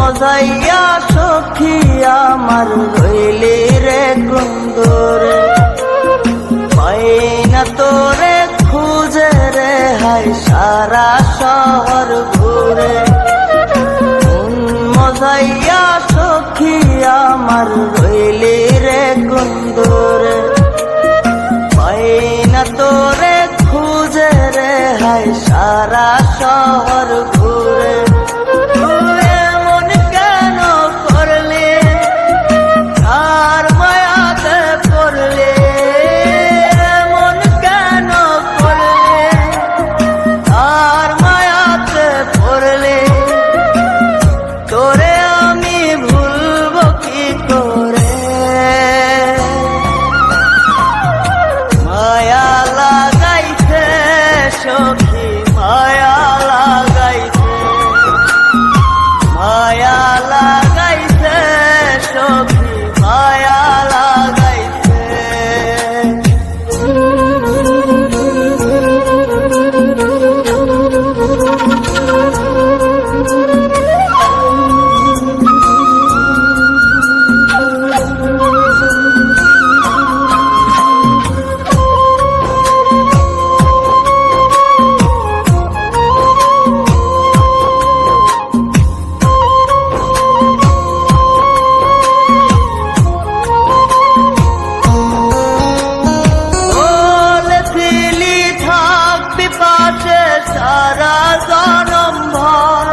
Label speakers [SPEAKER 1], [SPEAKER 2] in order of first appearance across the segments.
[SPEAKER 1] মজাইয়া সখী আমার রইলি রে কুন্দরে, পাই না তোরে খুঁজে রে হাই সারা শহর ঘুরে। মজাইয়া সখী আমার রইলি রে কুন্দরে, পাই না তোরে খুঁজে রে হাই সারা শহর ঘুরে। সখী মায়া লাগাইছে, মায়া লাগাইছে সখী মায়া লাগাইছে। সারা জনম ভর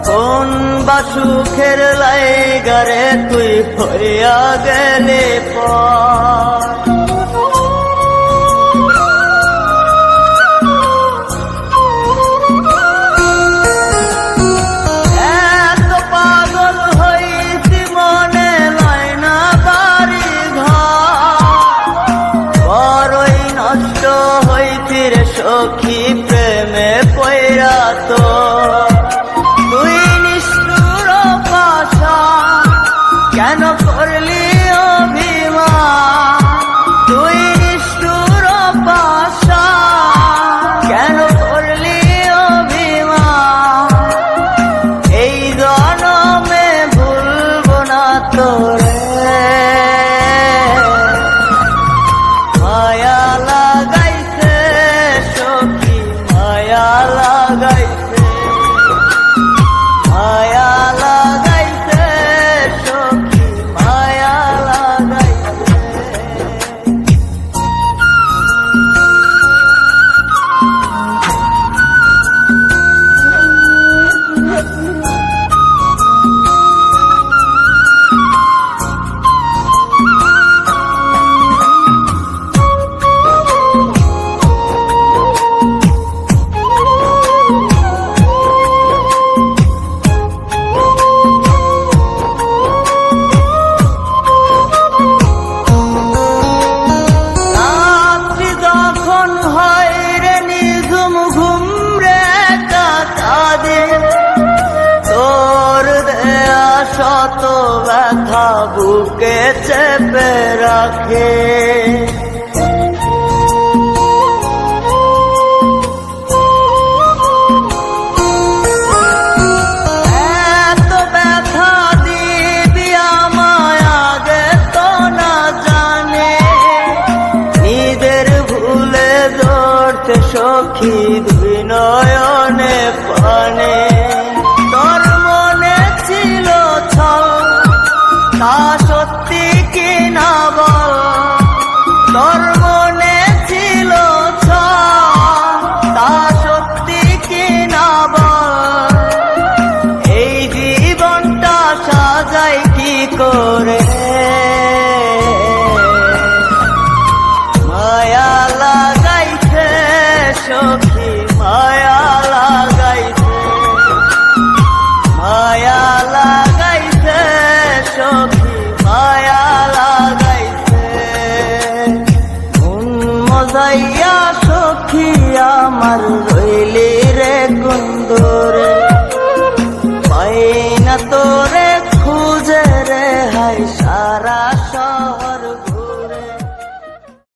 [SPEAKER 1] কোন বা সুখের লাইগারে তুই হইয়া গেলে পর। এত পাগল হইছি মনে লয় না বাড়ি ঘর, বড়ই নষ্ট হইছি রে সখী প্রেমে পয়রা। তো তুই নিষ্ঠুর পাশা কেন করলি অভিমান, তুই নিষ্ঠুর পাশা কেন করলি অভিমান। এই জনমে ভুলব না তোরে, মায়া লাগাইছে সখী মায়া লাগাইছে, মায়া লাগাইছে সখী মায়া লাগাইছে। শত ব্যথা বুকে চেপে রাখে, এত ব্যথা দিবি আমায় আগে তো না জানে। নিজের ভুলে ধরতে সখী দুই নয়নে পানে। তোর মনে ছিল তা সত্যি কি না বল, তোর মনে ছিল তা সত্যি কি না বল। এই জীবনটা সাজাই কি করে, মায়া লাগাইছে সখী মায়া লাগাইছে, মায়া লাগাইছে সখী মায়া লাগাইছে। মজাইয়া সখী আমার রইলি রে কুন্দরে, পাই না তোরে খুঁজে রে হাই সারা শহর।